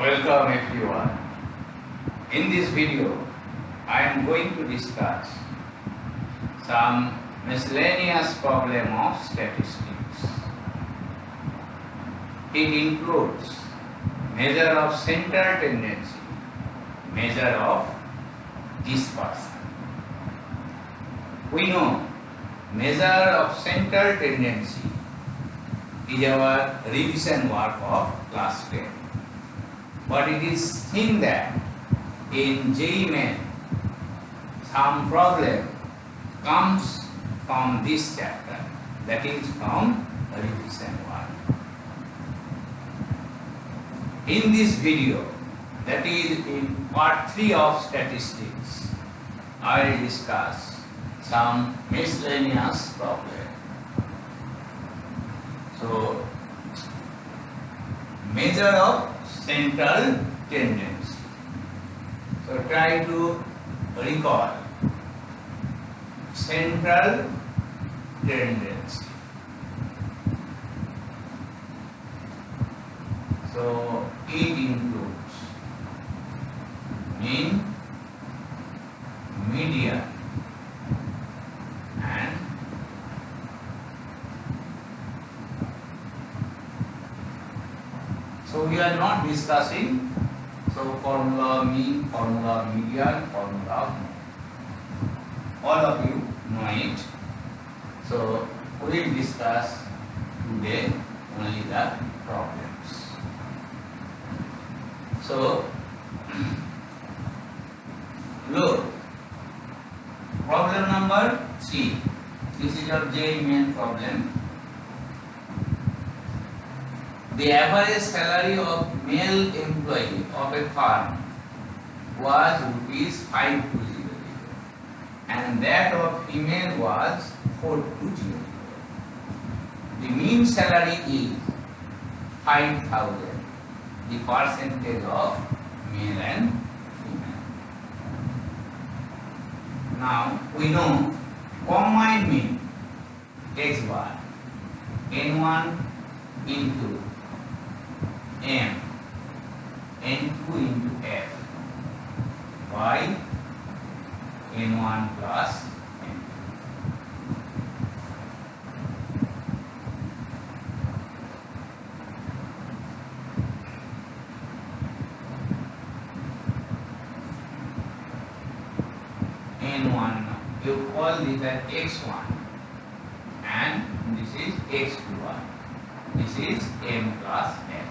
Welcome everyone. In this video, I am going to discuss some miscellaneous problem of statistics. It includes measure of central tendency, measure of dispersion. We know measure of central tendency is our revision work of class 10. But it is seen that in JEE Main, some problem comes from this chapter, that is from revision work. In this video, that is in part 3 of statistics, I will discuss some miscellaneous problem. So, measure of central tendency. So try to recall central tendency. So it includes mean, median, and so we are not discussing formula mean, formula median, formula mode. All of you know it. So we will discuss today only the problems. So look, problem number 3. This is your JEE Main problem. The average salary of male employee of a firm was rupees 5200 and that of female was 4200. The mean salary is 5000. The percentage of male and female. Now we know combined mean x bar n1 into m n2 into f by n1 plus n2. N1, you call this as x1 and this is x2. This is m plus f.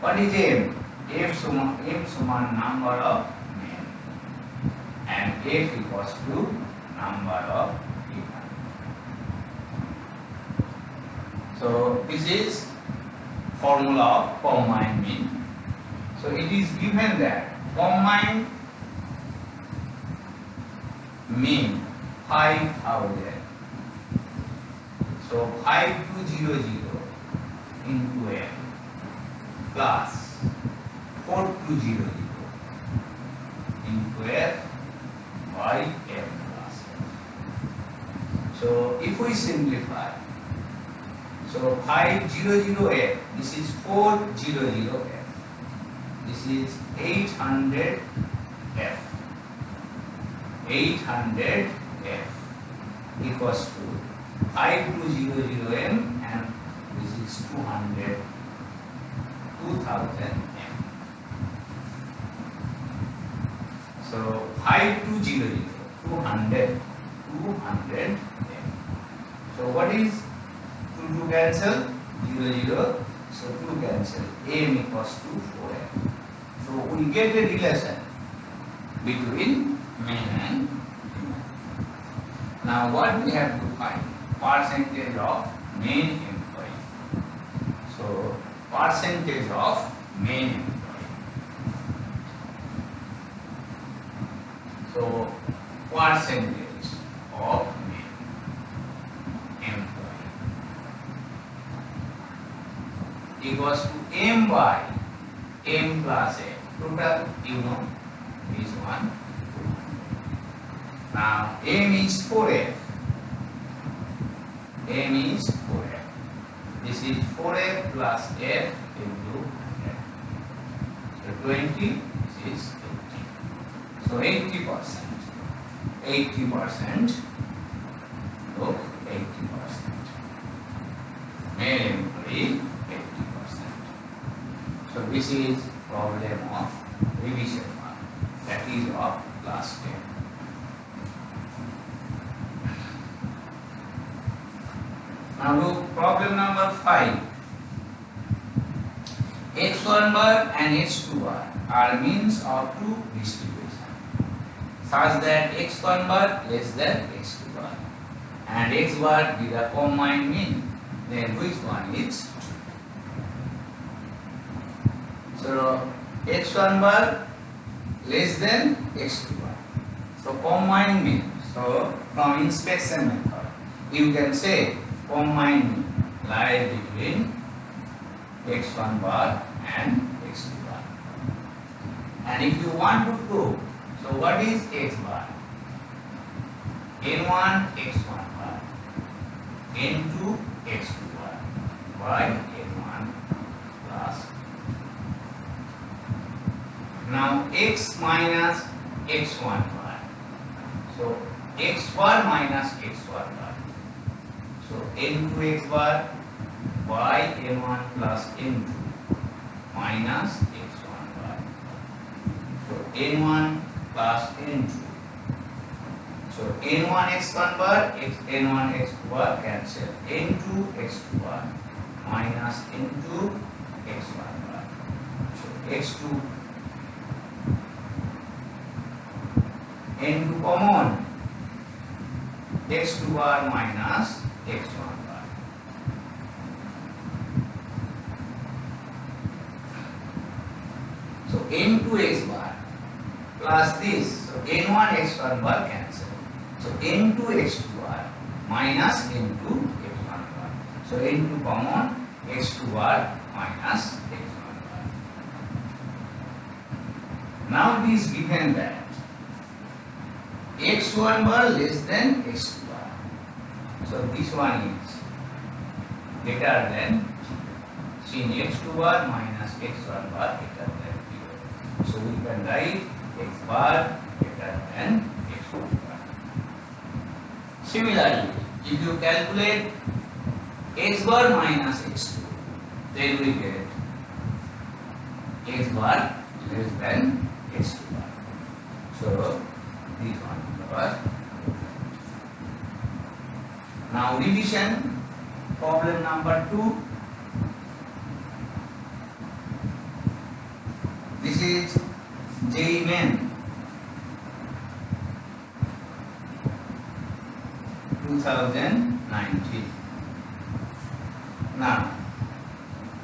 What is m? M suman number of men and f equals to number of people. So this is formula of combined mean. So it is given that combined mean 5000. So 5200 into f plus 4200 into f by m plus f. So if we simplify, so 500f, this is 400f, this is 800f, 800f equals to 5200m and this is 2000 m. So 5200, 200 m. So what is 2 cancel? 0, so 2 cancel. M equals to 4m. So we get a relation between men and women. Now what we have to find? Percentage of men employee. So percentage of men employee. So percentage of men employee equals to m by m plus a. Total you know is 1. Now m is 4f. M is 4f. This is 4f plus f into f. So So 20, this is 80. So 80%. 80%. Look, 80%. Male employee, 80%. So this is problem of revision mark. That is of class 10. Now look, problem number 5. X1 bar and X2 bar are means of two distribution such that X1 bar less than X2 bar and X bar is a combined mean. Then which one is true? So X1 bar less than X2 bar. So combined mean. So from inspection method you can say combined mean lies between X1 bar and X2 bar. And if you want to prove, so what is X bar? N1 X1 bar, N2 X2 bar by N1 plus. Now X minus X1 bar. So X bar minus X1 bar. So N2 X bar by N1 plus N2 minus X1 bar. So N1 plus N2. So N1 X1 bar, N1 X2 bar cancel. N2 X2 bar minus N2 X1 bar. So X2 N2 common. X2 bar minus X1 bar. So N2 X bar plus this. So N1 X1 bar cancel. So N2 X2 bar minus N2 X1 bar. So N2 common, X2 bar minus X1 bar. Now it is given that X1 bar less than X2 bar. So this one is greater than, since X2 bar minus X1 bar greater than 0. So we can write X bar greater than X1 bar. Similarly, if you calculate X bar minus X2, then we get X bar less than X2 bar. So this one was. Now revision, problem number 2. This is JEE Main 2019. Now,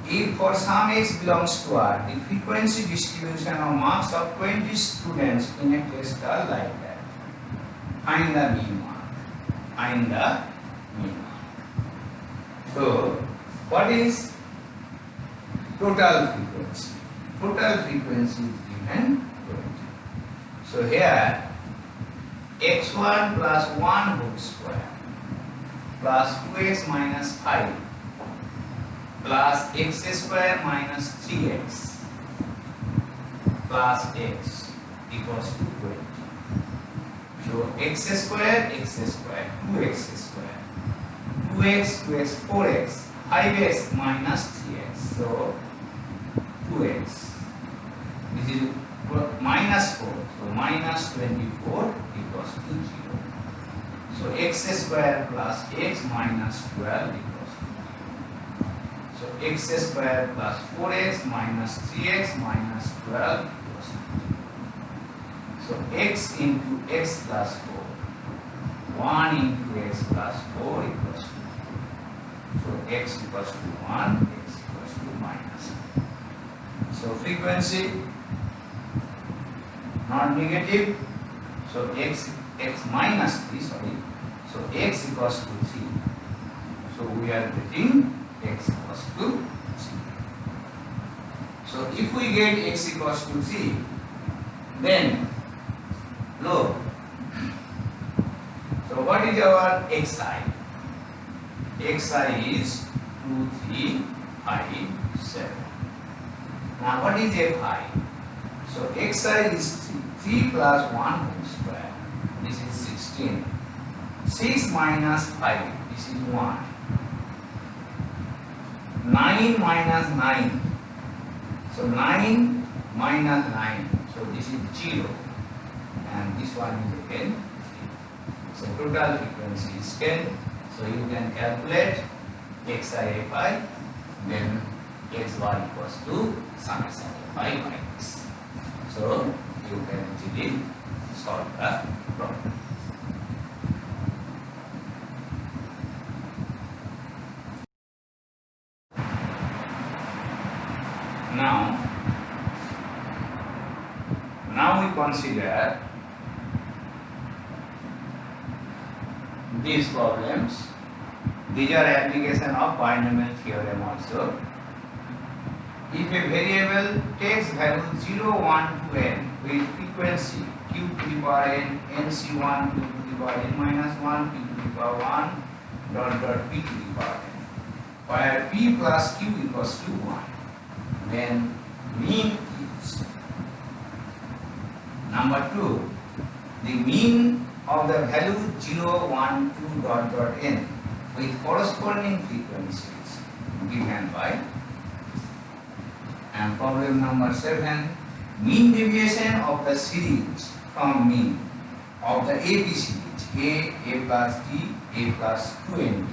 if for some x belongs to R, the frequency distribution of marks of 20 students in a test are like that. Find the mean mark. Find the mean mark. So, what is total frequency? Total frequency is given 20. So here x1 plus 1 whole square plus 2x minus 5 plus x square minus 3x plus x equals to 20. So x square, 2x square, 2x, 4x, 5x minus 3x. So 2x. This is minus 4. So minus 24 equals to 0. So x square plus x minus 12 equals to 0. So x square plus 4x minus 3x minus 12 equals to 0. So x into x plus 4. 1 into x plus 4 equals to 0. So x equals to 1, x equals to minus 1. So frequency not negative. So x minus 3, sorry. So x equals to 3. So we are getting x equals to 3. So if we get x equals to 3, then look. So what is our xi? Xi is 2, 3, 5, 7. Now what is fi? So xi is 3 plus 1 whole square. This is 16. 6 minus 5. This is 1. 9 minus 9. So 9 minus 9. So this is 0. And this one is again 3. So total frequency is 10. So you can calculate xi fi, then xy equals to summation fi by this. So you can easily solve the problem. Now we consider these problems. These are application of binomial theorem also. If a variable takes value 0, 1 to n with frequency q to the power n, nc1, q to the power n minus 1, q to the power 1, dot p to the power n, where p plus q equals to 1, then mean is number 2. The mean of the value 0, 1, 2, dot n with corresponding frequencies given by. And problem number 7, mean deviation of the series from mean of the AB series A plus D, A plus 2ND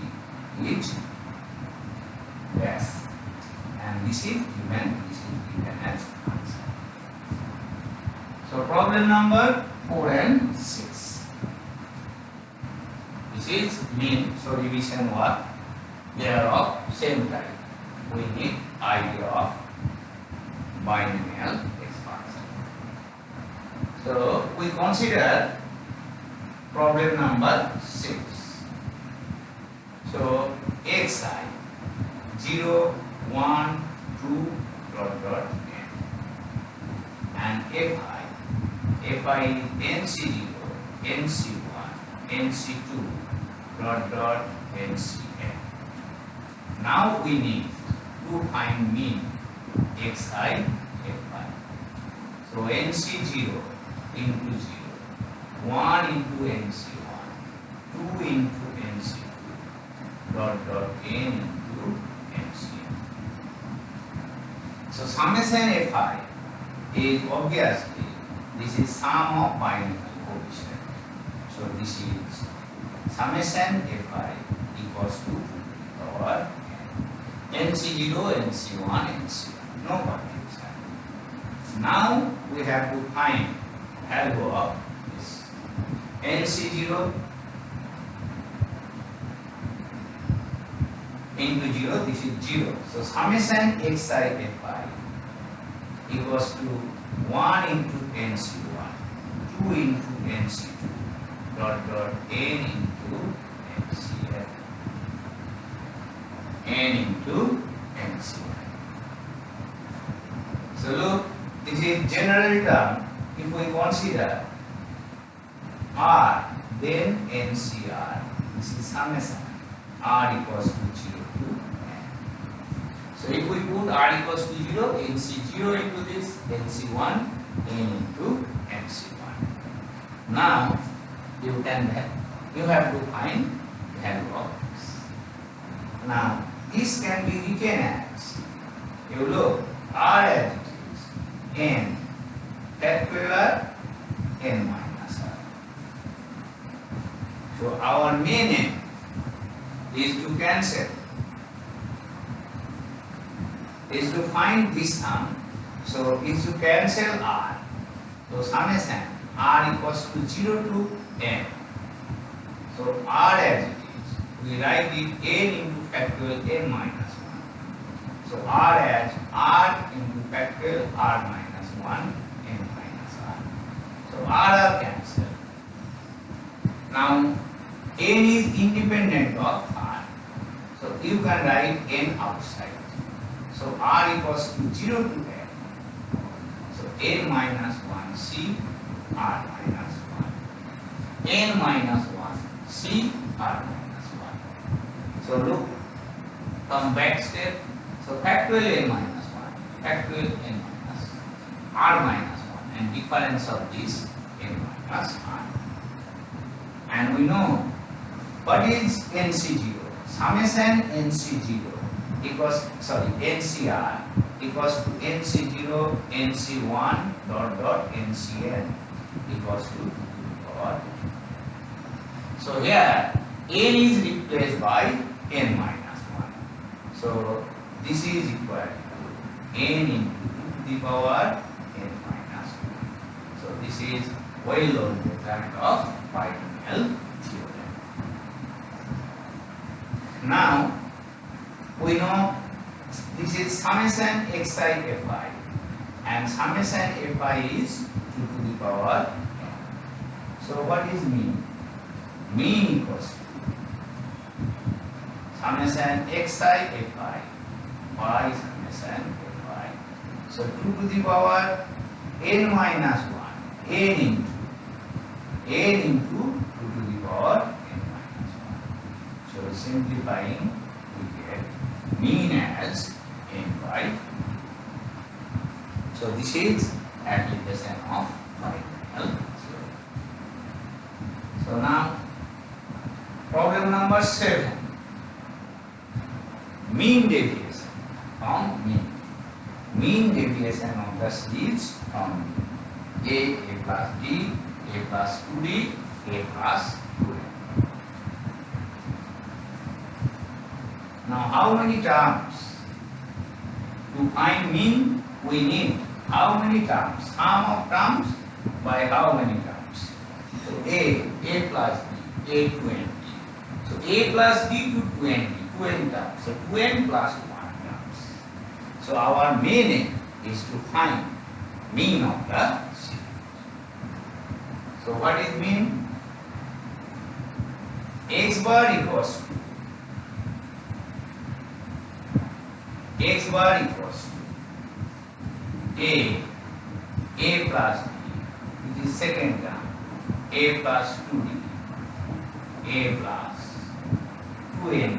is dash. And this is given as answer. So problem number 4 and 6. This is mean, so division work. They are of same type. We need idea of binomial expansion. So we consider problem number 6. So xi 0, 1, 2, dot n, and fi is nc0, nc1, nc2, dot ncn. Now we need to find mean xi, fi. So nc0 into 0, 1 into nc1, 2 into nc2, dot n into ncn. So summation fi is obviously this is sum of binomial coefficient. So this is summation fi equals to power nc0, nc1, nc1. No confusion. Now we have to find value of this nc0 into 0. This is 0. So summation xi fi equals to 1 into nc1, 2 into nc2, dot n into ncn, n into ncn. So look, this is general term. If we consider r, then ncr. This is summation. R equals to 0 to n. So if we put r equals to 0, nc0 into this, nc1, n into nc1. Now you have to find value of this. Now this can be written as, you look, r as it is, n factorial n minus r. So our main aim is to cancel, is to find this sum. So is to cancel r. So summation r equals to 0 to n. So r as it is, we write it n into factorial n minus 1. So r as r into factorial r minus 1 n minus r. So r cancelled. Now n is independent of r. So you can write n outside. So r equals to 0 to n. So n minus 1 c r minus 1. n minus 1 c r minus 1. So look, come back step. So factorial n minus 1, factorial n minus r minus 1. and difference of this n minus 1. And we know what is NC0. Summation NC0 equals, NCR equals to NC0, NC1 dot dot NCN equals to 2 to the power. So here n is replaced by n minus 1. So this is equal to n into 2 to the power n minus 1. So this is well-known method of binomial theorem. Now we know this is summation xi fi, and summation fi is 2 to the power n. So what is mean? Mean equals to summation xi fi by summation fi. So 2 to the power n minus 1, n into 2 to the power n minus 1. So simplifying, we get mean as n by 2. So this is application of binomial theorem. So now problem number 7. Mean deviation from mean. Mean deviation of the series from A plus D, A plus 2D, A plus 2D. Now how many terms? To find mean, we need how many terms? Sum of terms by how many terms? So A plus D, A to N. So A plus D to 20, 20 terms. So 2n plus 1 terms. So our main aim is to find mean of the series. So what is mean? X bar equals to A plus D, which is second term, A plus 2D, A plus 2n,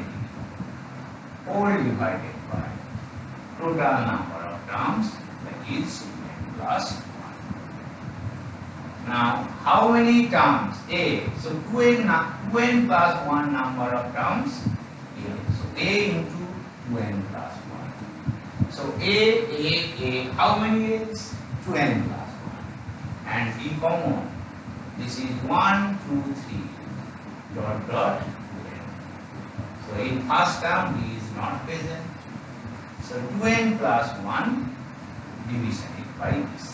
all divided by total number of terms, that is n plus 1. Now, how many terms? A. So 2n plus 1 number of terms. A. So A into 2n plus 1. So A, how many is 2n plus 1? And B common. This is 1, 2, 3, dot, dot, 2n. So in first term, B is not present. So 2n plus 1, division it by this.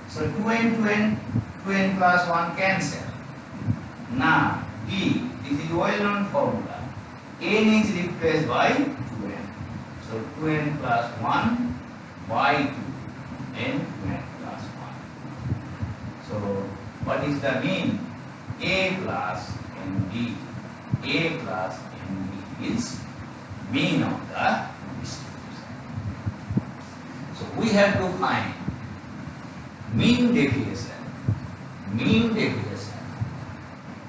So 2n plus 1 cancel. Now B, this is well-known formula. N is replaced by 2n. So 2n plus 1 by 2, n 2n plus 1. So what is the mean? A plus ND. A plus ND is mean of the distribution. So we have to find mean deviation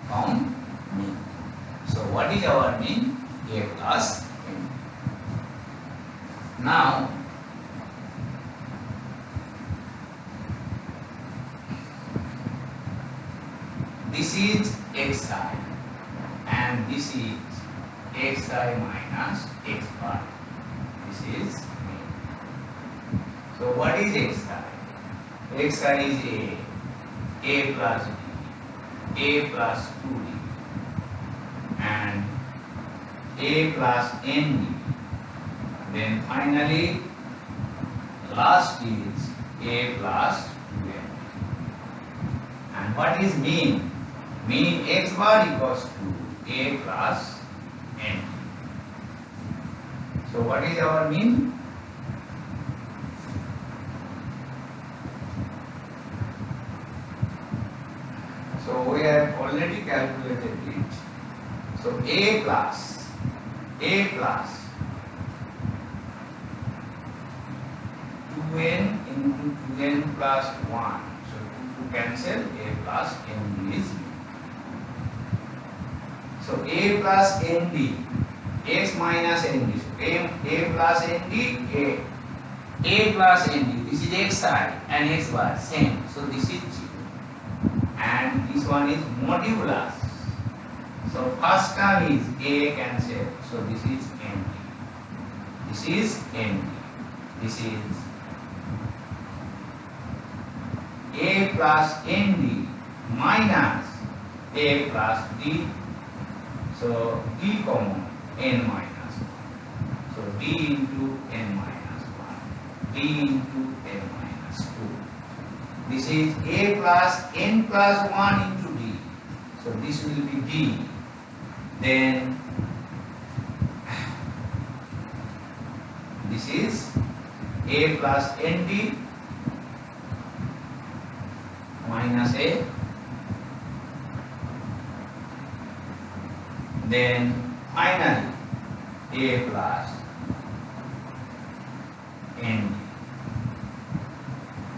from mean. So what is our mean? A plus N. Now this is xi and this is xi minus x bar. This is mean. So what is xi? Xi is A plus D, A plus 2D, and A plus ND. Then finally, last is A plus 2n. And what is mean? Mean x bar equals to A plus ND. So what is our mean? So we have already calculated it. So A plus 2n into 2n plus 1. So to cancel, A plus ND is mean. So A plus ND, x minus ND. So A plus ND, A. A plus ND, this is xi and x bar same, so this is 0 and this one is modulus. So first term is A cancel, so this is ND, this is ND, this is A plus ND minus A plus D, so D common N minus 1, so D into N minus 1, D into N minus 2. This is A plus N plus 1 into D, so this will be D. Then this is A plus ND minus A, then finally A plus ND,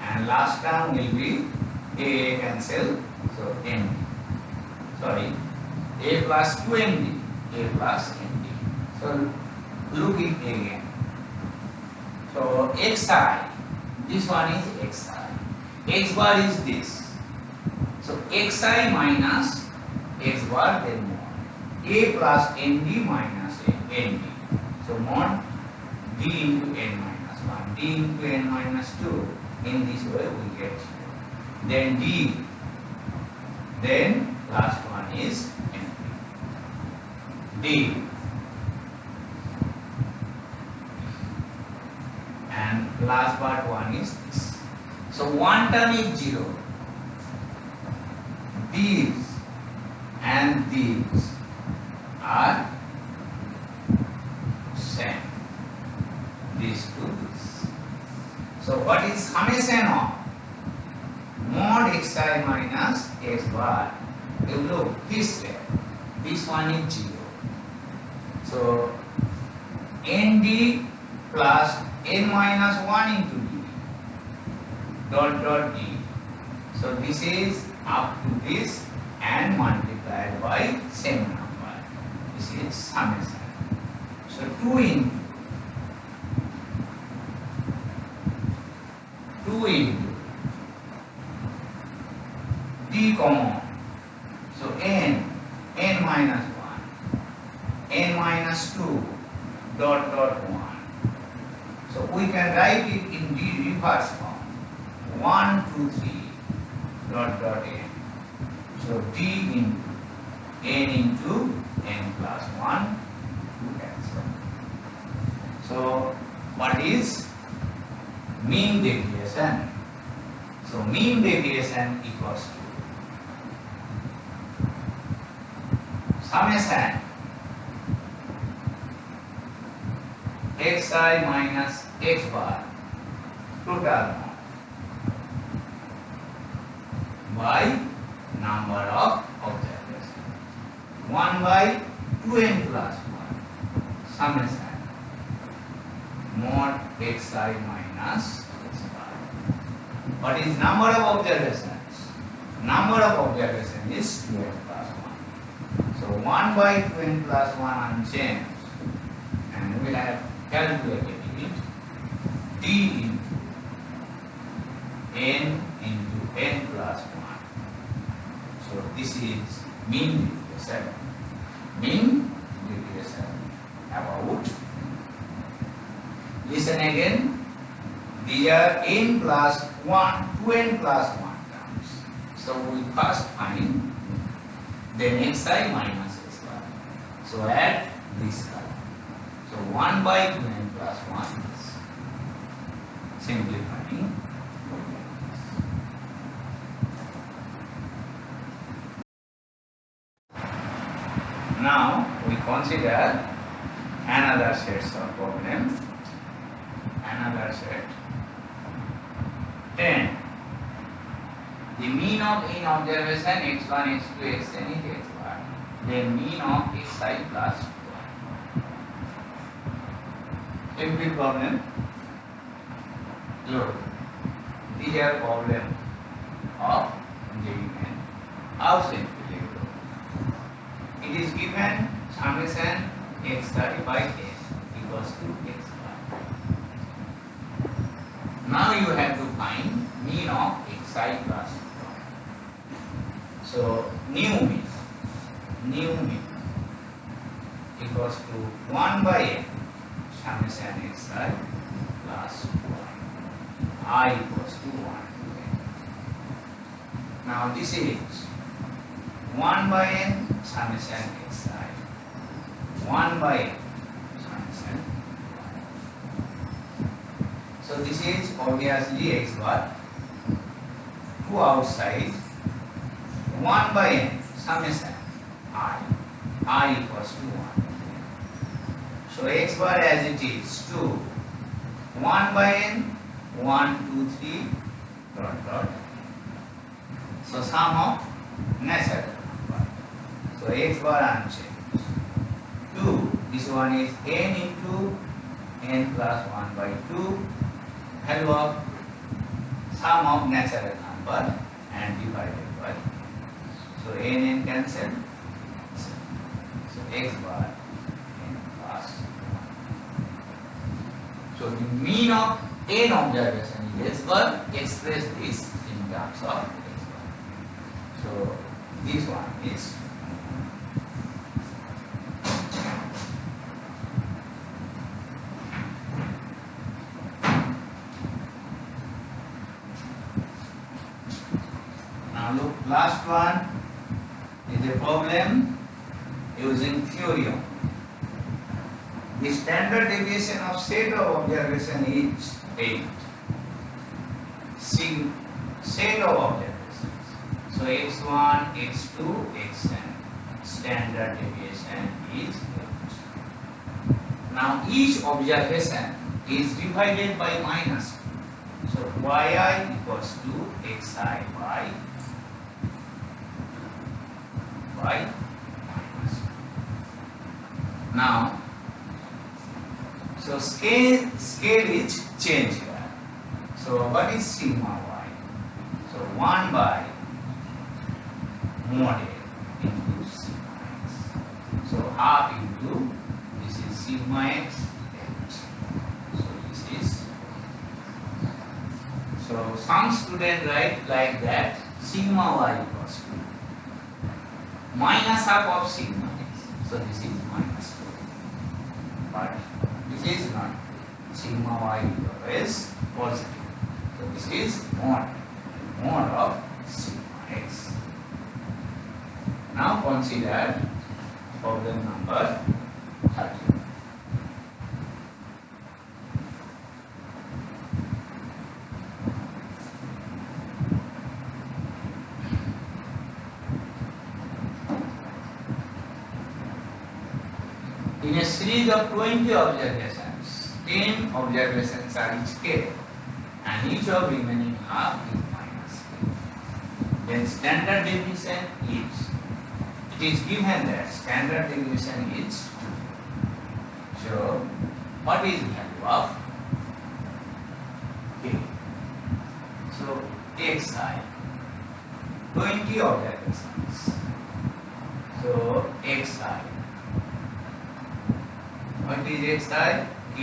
and last term will be A cancel, so ND, sorry, A plus 2ND, A plus ND. So look it again. So xi, this one is xi, x bar is this, so xi minus x bar, then mod A plus ND minus ND, so mod D into N minus 1, D into N minus 2, in this way we get, then D, then last one is ND, D, and last part one is this. So one term is 0, these and these are same, these to this. So what is summation of mod xi minus x bar? You look this way, this one is 0, so ND plus N minus 1 into D dot dot D, so this is up to this and multiplied by same number, this is summation. So 2 into D common, so N minus 1, N minus 2 dot dot 1. So we can write it in D reverse form, 1, 2, 3 dot dot N. So D into N into N plus 1 to cancel. So what is mean deviation? So mean deviation equals to summation xi minus x bar total by number of observations, 1 by 2n plus 1 summation mod xi minus x bar. What is number of observations? Number of observations is 2n plus 1. So 1 by 2n plus 1 unchanged, and we have calculated it D into N into N plus 1. So this is mean deviation. Mean deviation about, listen again, these are N plus 1, 2n plus 1 terms. So we first find, then xi minus x bar. So add this term. So 1 by 2n plus 1 is simplifying. Now we consider another set of problem. Another set 10. The mean of in observation x1, x2, xn is x bar. Then mean of xi plus 1. Simple problem. Look, these are problem of given. How simple? It is given summation x30 by s equals to x bar. now you have to find mean of xi plus 1. So new mean equals to 1 by n summation xi plus 1. I equals to 1 to n. Now this is 1 by n summation xi. 1 by n summation. So this is obviously x bar. 2 outside. 1 by n summation I equals to 1. So x bar as it is 2. 1 by n 1, 2, 3 dot dot. So sum of natural number. So x bar unchanged. 2. This one is n into n plus 1 by 2. Value of sum of natural number and divided by. So n cancel. So x bar n plus 1. So the mean of n observation is x bar. Express this in terms of x bar. So this one is now look, last one is a problem using theorem. The standard deviation of set of observation is 8. Set of observations. So x1, x2, xn. Standard deviation is 8. Now each observation is divided by minus 2. So yi equals to xi by minus 2. Now, so scale is changed here. So what is sigma y? So 1 by mod a into sigma x. So half into this is sigma x. So this is, so some student write like that, sigma y equals to minus half of sigma x. So this is minus 2. But this is not. Sigma y is positive. So this is mod of sigma x. Now consider problem number 30. In a series of 20 observations, 10 observations are each k, and each of remaining half is minus k. Then standard deviation is, it is given that standard deviation is 2. So what is the value of k? So xi, 20 observations. So xi. What is xi? K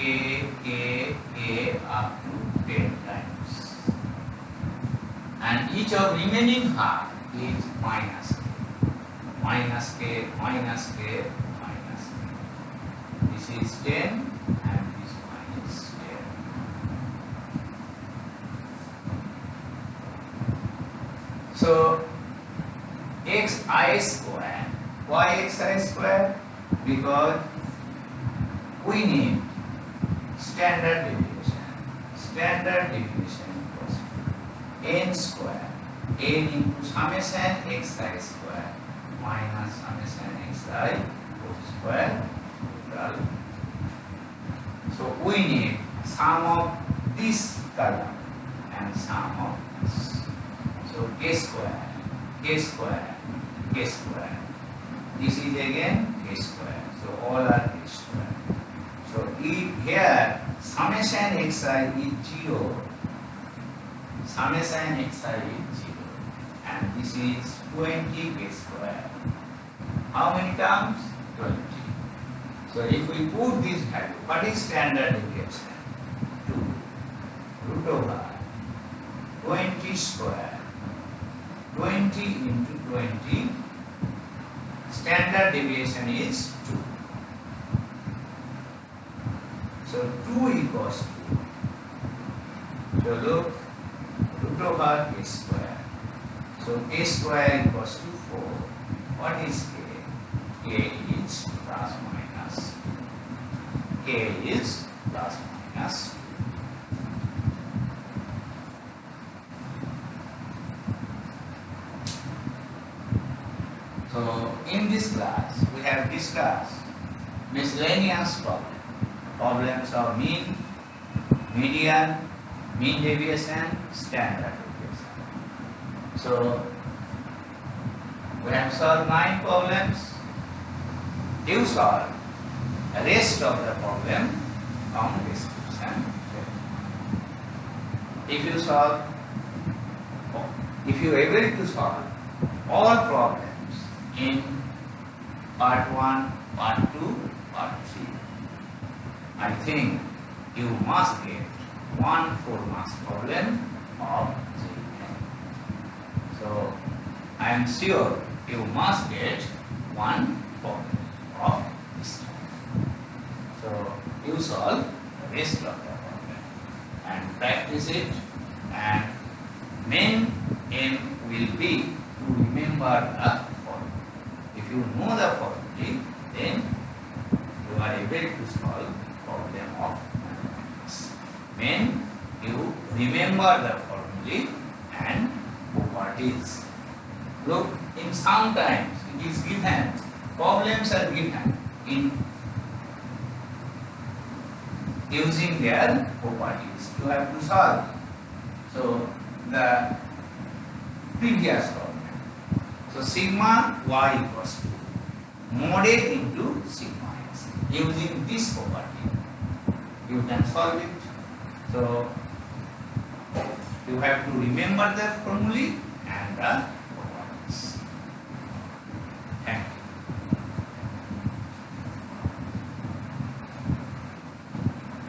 up to 10 times. And each of remaining half is minus k. Minus k, minus k, minus k. This is 10 and this one is 10. So xi square. Why xi square? Because we need standard deviation. Standard deviation equals n square. N into summation xi square minus summation xi whole square total. So we need sum of this column and sum of this. So k square, k square, k square. This is again k square. So all are k square. So here summation xi is 0, summation xi is 0, and this is 20 k square. How many terms? 20. So if we put this value, what is standard deviation? 2 √2. root over 20 square. 20 into 20, standard deviation is 2. So 2 equals to, so look, root over k square. So k square equals to 4. What is k? K is plus minus. K is plus minus 2. So in this class we have discussed miscellaneous problems of mean, median, mean deviation, standard deviation. So we have solved 9 problems. You solve the rest of the problem from description. If you are able to solve all problems in part 1, part 2, part 3, I think you must get 1 4-mark problem of GK. So I am sure you must get 1 problem of this type. So you solve the rest of the problem and practice it, and main aim will be to remember the formula. If you know the formula, then you are able to solve problem of mathematics. When you remember the formula and properties. Look, in sometimes it is given, problems are given in using their properties. You have to solve. So the previous problem. So sigma y equals to mod A into sigma x. Using this property, you can solve it. So you have to remember the formula and the